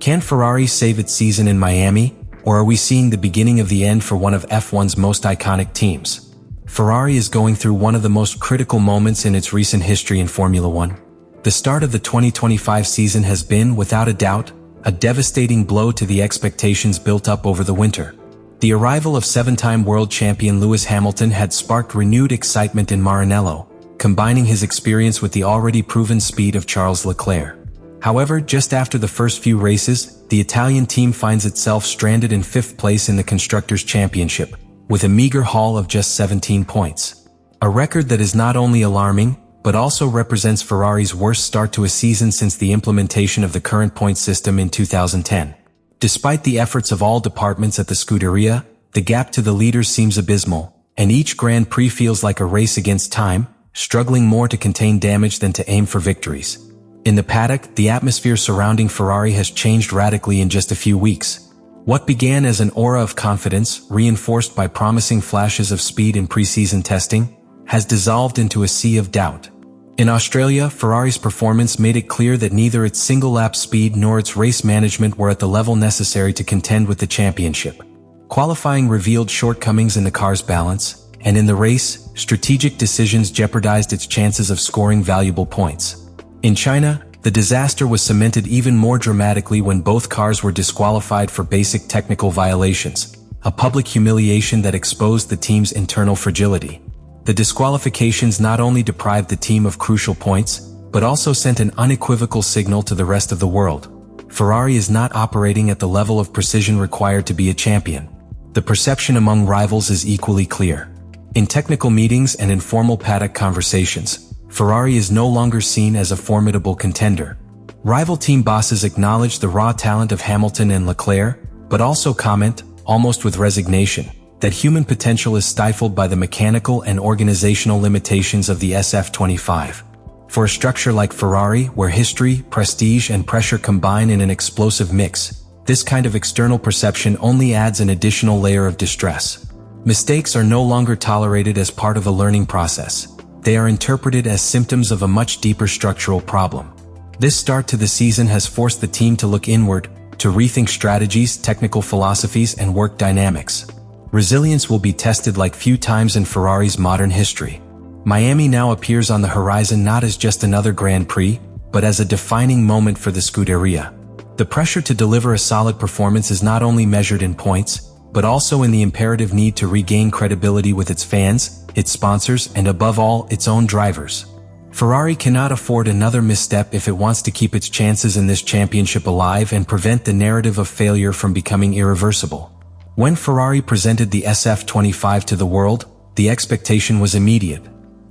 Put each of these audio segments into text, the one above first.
Can Ferrari save its season in Miami, or are we seeing the beginning of the end for one of F1's most iconic teams? Ferrari is going through one of the most critical moments in its recent history in Formula One. The start of the 2025 season has been, without a doubt, a devastating blow to the expectations built up over the winter. The arrival of seven-time world champion Lewis Hamilton had sparked renewed excitement in Maranello, combining his experience with the already proven speed of Charles Leclerc. However, just after the first few races, the Italian team finds itself stranded in fifth place in the Constructors' Championship, with a meager haul of just 17 points. A record that is not only alarming, but also represents Ferrari's worst start to a season since the implementation of the current point system in 2010. Despite the efforts of all departments at the Scuderia, the gap to the leaders seems abysmal, and each Grand Prix feels like a race against time, struggling more to contain damage than to aim for victories. In the paddock, the atmosphere surrounding Ferrari has changed radically in just a few weeks. What began as an aura of confidence, reinforced by promising flashes of speed in preseason testing, has dissolved into a sea of doubt. In Australia, Ferrari's performance made it clear that neither its single-lap speed nor its race management were at the level necessary to contend with the championship. Qualifying revealed shortcomings in the car's balance, and in the race, strategic decisions jeopardized its chances of scoring valuable points. In China, the disaster was cemented even more dramatically when both cars were disqualified for basic technical violations, a public humiliation that exposed the team's internal fragility. The disqualifications not only deprived the team of crucial points, but also sent an unequivocal signal to the rest of the world. Ferrari is not operating at the level of precision required to be a champion. The perception among rivals is equally clear. In technical meetings and informal paddock conversations, Ferrari is no longer seen as a formidable contender. Rival team bosses acknowledge the raw talent of Hamilton and Leclerc, but also comment, almost with resignation, that human potential is stifled by the mechanical and organizational limitations of the SF25. For a structure like Ferrari, where history, prestige, and pressure combine in an explosive mix, this kind of external perception only adds an additional layer of distress. Mistakes are no longer tolerated as part of a learning process. They are interpreted as symptoms of a much deeper structural problem. This start to the season has forced the team to look inward, to rethink strategies, technical philosophies, and work dynamics. Resilience will be tested like few times in Ferrari's modern history. Miami now appears on the horizon not as just another Grand Prix, but as a defining moment for the Scuderia. The pressure to deliver a solid performance is not only measured in points, but also in the imperative need to regain credibility with its fans, its sponsors, and above all, its own drivers. Ferrari cannot afford another misstep if it wants to keep its chances in this championship alive and prevent the narrative of failure from becoming irreversible. When Ferrari presented the SF25 to the world, the expectation was immediate.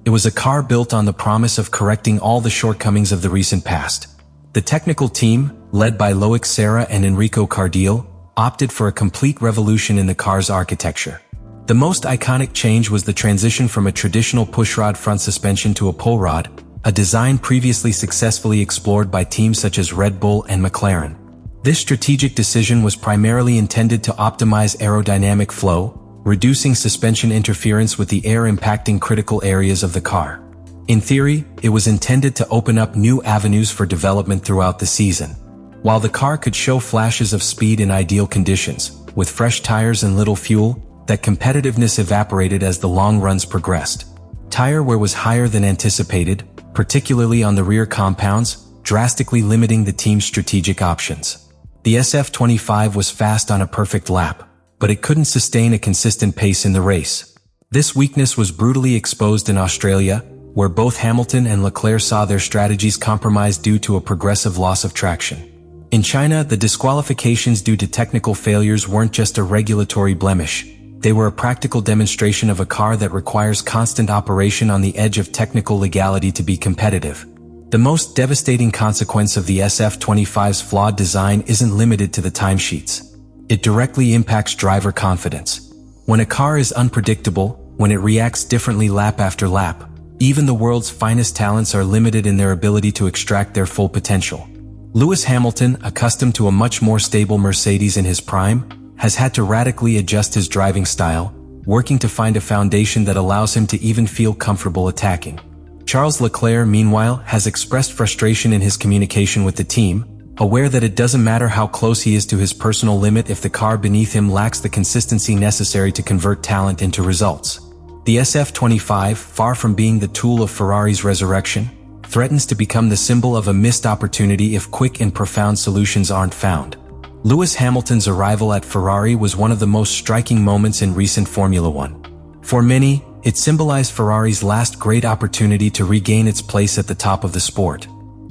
It was a car built on the promise of correcting all the shortcomings of the recent past. The technical team, led by Loic Serra and Enrico Cardile, opted for a complete revolution in the car's architecture. The most iconic change was the transition from a traditional pushrod front suspension to a pull rod, a design previously successfully explored by teams such as Red Bull and McLaren. This strategic decision was primarily intended to optimize aerodynamic flow, reducing suspension interference with the air impacting critical areas of the car. In theory, it was intended to open up new avenues for development throughout the season. While the car could show flashes of speed in ideal conditions, with fresh tires and little fuel, that competitiveness evaporated as the long runs progressed. Tire wear was higher than anticipated, particularly on the rear compounds, drastically limiting the team's strategic options. The SF25 was fast on a perfect lap, but it couldn't sustain a consistent pace in the race. This weakness was brutally exposed in Australia, where both Hamilton and Leclerc saw their strategies compromised due to a progressive loss of traction. In China, the disqualifications due to technical failures weren't just a regulatory blemish. They were a practical demonstration of a car that requires constant operation on the edge of technical legality to be competitive. The most devastating consequence of the SF25's flawed design isn't limited to the timesheets. It directly impacts driver confidence. When a car is unpredictable, when it reacts differently lap after lap, even the world's finest talents are limited in their ability to extract their full potential. Lewis Hamilton, accustomed to a much more stable Mercedes in his prime, has had to radically adjust his driving style, working to find a foundation that allows him to even feel comfortable attacking. Charles Leclerc, meanwhile, has expressed frustration in his communication with the team, aware that it doesn't matter how close he is to his personal limit if the car beneath him lacks the consistency necessary to convert talent into results. The SF25, far from being the tool of Ferrari's resurrection, threatens to become the symbol of a missed opportunity if quick and profound solutions aren't found. Lewis Hamilton's arrival at Ferrari was one of the most striking moments in recent Formula One. For many, it symbolized Ferrari's last great opportunity to regain its place at the top of the sport.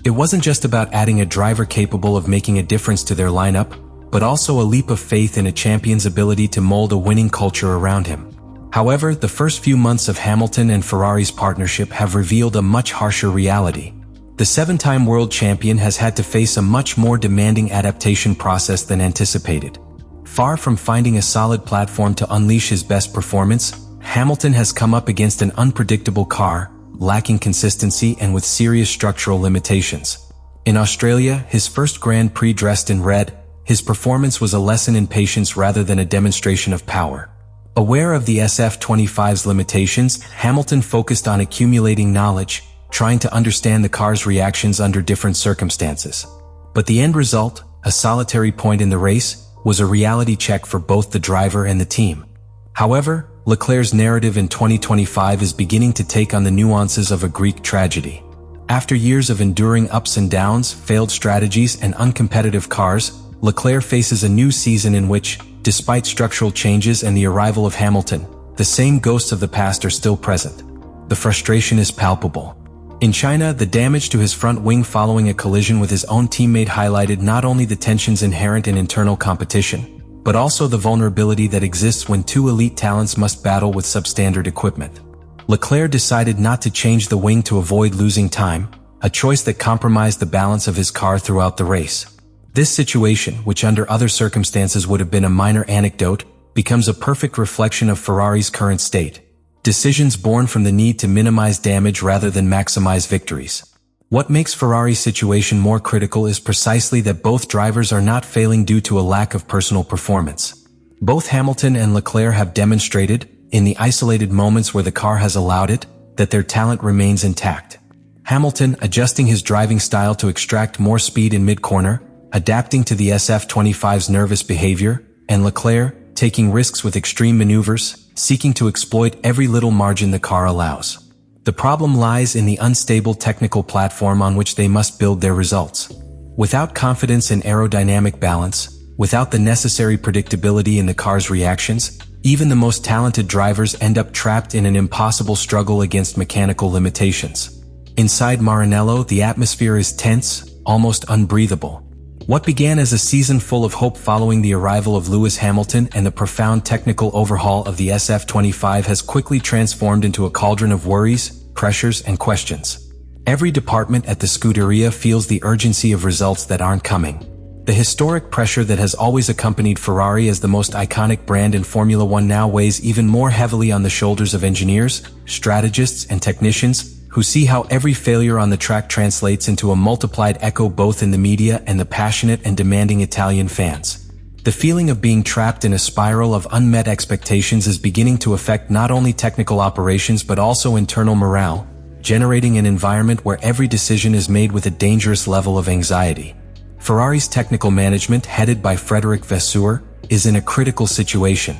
It wasn't just about adding a driver capable of making a difference to their lineup, but also a leap of faith in a champion's ability to mold a winning culture around him. However, the first few months of Hamilton and Ferrari's partnership have revealed a much harsher reality. The seven-time world champion has had to face a much more demanding adaptation process than anticipated. Far from finding a solid platform to unleash his best performance, Hamilton has come up against an unpredictable car, lacking consistency and with serious structural limitations. In Australia, his first Grand Prix dressed in red, his performance was a lesson in patience rather than a demonstration of power. Aware of the SF25's limitations, Hamilton focused on accumulating knowledge, trying to understand the car's reactions under different circumstances. But the end result, a solitary point in the race, was a reality check for both the driver and the team. However, Leclerc's narrative in 2025 is beginning to take on the nuances of a Greek tragedy. After years of enduring ups and downs, failed strategies, and uncompetitive cars, Leclerc faces a new season in which, despite structural changes and the arrival of Hamilton, the same ghosts of the past are still present. The frustration is palpable. In China, the damage to his front wing following a collision with his own teammate highlighted not only the tensions inherent in internal competition, but also the vulnerability that exists when two elite talents must battle with substandard equipment. Leclerc decided not to change the wing to avoid losing time, a choice that compromised the balance of his car throughout the race. This situation, which under other circumstances would have been a minor anecdote, becomes a perfect reflection of Ferrari's current state. Decisions born from the need to minimize damage rather than maximize victories. What makes Ferrari's situation more critical is precisely that both drivers are not failing due to a lack of personal performance. Both Hamilton and Leclerc have demonstrated, in the isolated moments where the car has allowed it, that their talent remains intact. Hamilton adjusting his driving style to extract more speed in mid-corner, adapting to the SF25's nervous behavior, and Leclerc taking risks with extreme maneuvers, seeking to exploit every little margin the car allows. The problem lies in the unstable technical platform on which they must build their results. Without confidence in aerodynamic balance, without the necessary predictability in the car's reactions, even the most talented drivers end up trapped in an impossible struggle against mechanical limitations. Inside Maranello, the atmosphere is tense, almost unbreathable. What began as a season full of hope following the arrival of Lewis Hamilton and the profound technical overhaul of the SF25 has quickly transformed into a cauldron of worries, pressures, and questions. Every department at the Scuderia feels the urgency of results that aren't coming. The historic pressure that has always accompanied Ferrari as the most iconic brand in Formula One now weighs even more heavily on the shoulders of engineers, strategists, and technicians, who see how every failure on the track translates into a multiplied echo both in the media and the passionate and demanding Italian fans. The feeling of being trapped in a spiral of unmet expectations is beginning to affect not only technical operations but also internal morale, generating an environment where every decision is made with a dangerous level of anxiety. Ferrari's technical management, headed by Frédéric Vasseur, is in a critical situation.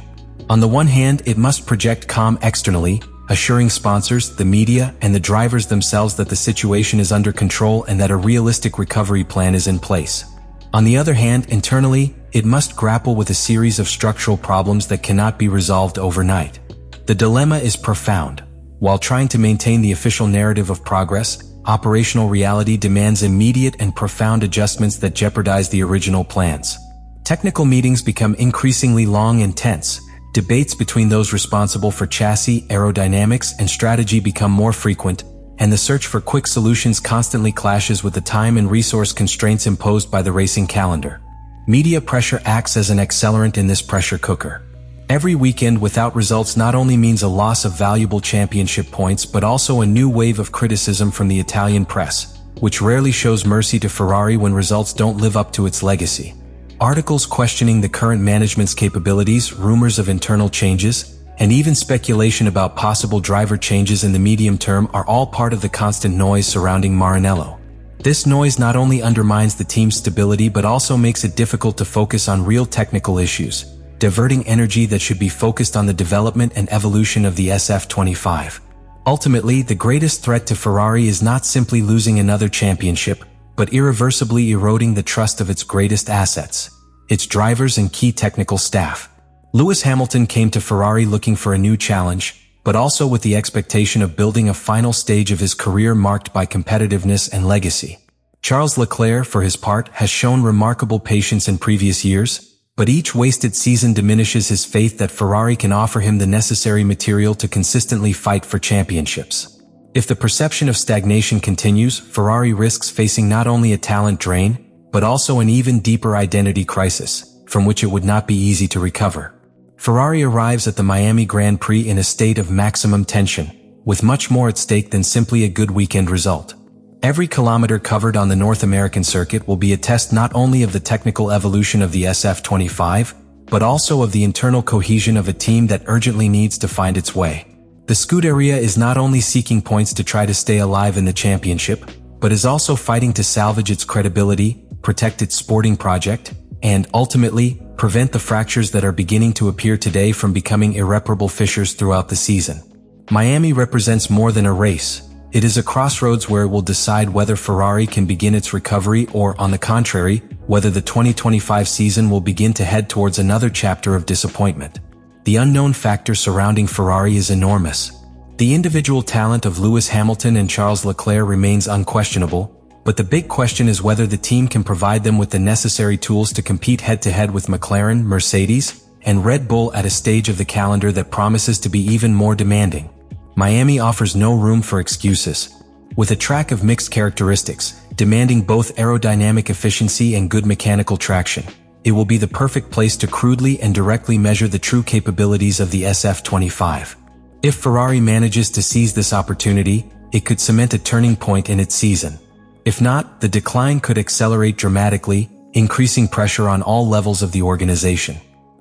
On the one hand, it must project calm externally, assuring sponsors, the media, and the drivers themselves that the situation is under control and that a realistic recovery plan is in place. On the other hand, internally, it must grapple with a series of structural problems that cannot be resolved overnight. The dilemma is profound. While trying to maintain the official narrative of progress, operational reality demands immediate and profound adjustments that jeopardize the original plans. Technical meetings become increasingly long and tense. Debates between those responsible for chassis, aerodynamics, and strategy become more frequent, and the search for quick solutions constantly clashes with the time and resource constraints imposed by the racing calendar. Media pressure acts as an accelerant in this pressure cooker. Every weekend without results not only means a loss of valuable championship points but also a new wave of criticism from the Italian press, which rarely shows mercy to Ferrari when results don't live up to its legacy. Articles questioning the current management's capabilities, rumors of internal changes, and even speculation about possible driver changes in the medium term are all part of the constant noise surrounding Maranello. This noise not only undermines the team's stability but also makes it difficult to focus on real technical issues, diverting energy that should be focused on the development and evolution of the SF25. Ultimately, the greatest threat to Ferrari is not simply losing another championship, but irreversibly eroding the trust of its greatest assets, its drivers and key technical staff. Lewis Hamilton came to Ferrari looking for a new challenge, but also with the expectation of building a final stage of his career marked by competitiveness and legacy. Charles Leclerc, for his part, has shown remarkable patience in previous years, but each wasted season diminishes his faith that Ferrari can offer him the necessary material to consistently fight for championships. If the perception of stagnation continues, Ferrari risks facing not only a talent drain, but also an even deeper identity crisis, from which it would not be easy to recover. Ferrari arrives at the Miami Grand Prix in a state of maximum tension, with much more at stake than simply a good weekend result. Every kilometer covered on the North American circuit will be a test not only of the technical evolution of the SF25, but also of the internal cohesion of a team that urgently needs to find its way. The Scuderia is not only seeking points to try to stay alive in the championship, but is also fighting to salvage its credibility, protect its sporting project, and, ultimately, prevent the fractures that are beginning to appear today from becoming irreparable fissures throughout the season. Miami represents more than a race. It is a crossroads where it will decide whether Ferrari can begin its recovery or, on the contrary, whether the 2025 season will begin to head towards another chapter of disappointment. The unknown factor surrounding Ferrari is enormous. The individual talent of Lewis Hamilton and Charles Leclerc remains unquestionable, but the big question is whether the team can provide them with the necessary tools to compete head-to-head with McLaren, Mercedes, and Red Bull at a stage of the calendar that promises to be even more demanding. Miami offers no room for excuses. With a track of mixed characteristics, demanding both aerodynamic efficiency and good mechanical traction, it will be the perfect place to crudely and directly measure the true capabilities of the SF25. If Ferrari manages to seize this opportunity, it could cement a turning point in its season. If not, the decline could accelerate dramatically, increasing pressure on all levels of the organization.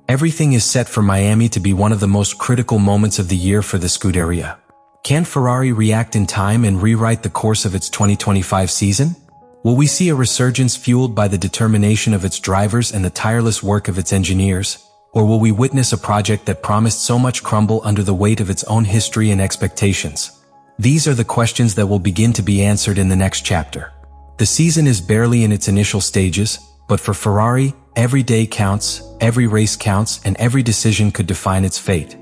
Everything is set for Miami to be one of the most critical moments of the year for the Scuderia. Can Ferrari react in time and rewrite the course of its 2025 season? Will we see a resurgence fueled by the determination of its drivers and the tireless work of its engineers? Or will we witness a project that promised so much crumble under the weight of its own history and expectations? These are the questions that will begin to be answered in the next chapter. The season is barely in its initial stages, but for Ferrari, every day counts, every race counts, and every decision could define its fate.